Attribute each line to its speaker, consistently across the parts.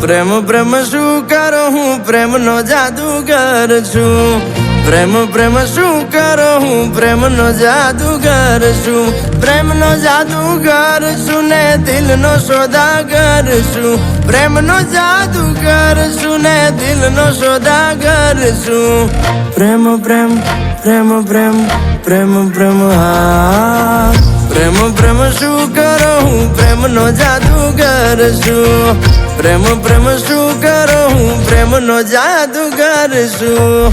Speaker 1: પ્રેમ પ્રેમ શું કરો હું પ્રેમનો જાદુગર છું પ્રેમ પ્રેમ શું કરો હું પ્રેમનો જાદુગર છું પ્રેમનો જાદુગર છું ને દિલનો સોદાગર છું પ્રેમનો જાદુગર છું ને દિલનો સોદાગર છું પ્રેમ પ્રેમ પ્રેમ પ્રેમ પ્રેમ પ્રેમ હા પ્રેમ પ્રેમ શું કરો હું પ્રેમનો જાદુગર છું પ્રેમ પ્રેમ શું કરો હું પ્રેમનો જાદુગર છું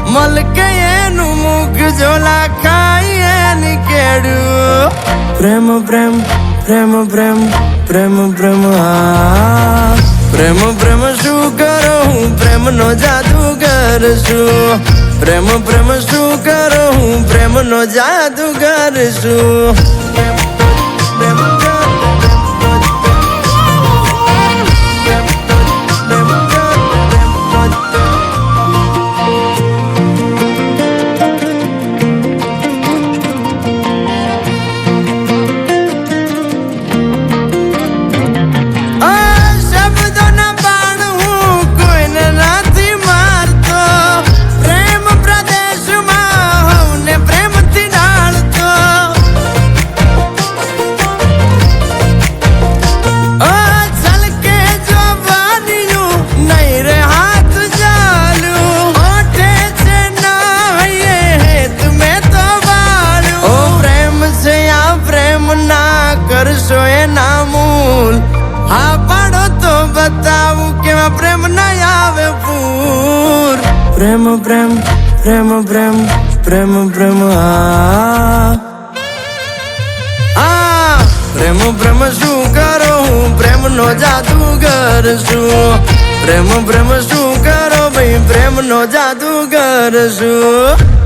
Speaker 1: મલકે એનું મુખ જોલા ખાઈ એની કેડું પ્રેમ પ્રેમ પ્રેમ પ્રેમ પ્રેમ પ્રેમ હા પ્રેમ પ્રેમ શું કરો હું પ્રેમનો જાદુગર છું પ્રેમ પ્રેમ શું કરો હું પ્રેમનો જાદુગર છું કરશો એના મૂલ હા પાડો તો બતાવું કેવા પ્રેમ ના આવે પૂર પ્રેમ પ્રેમ પ્રેમ પ્રેમ પ્રેમ પ્રેમ હા પ્રેમ પ્રેમ શું કરો હું પ્રેમનો જાદુગર છું પ્રેમ પ્રેમ શું કરો ભાઈ પ્રેમનો જાદુગર છું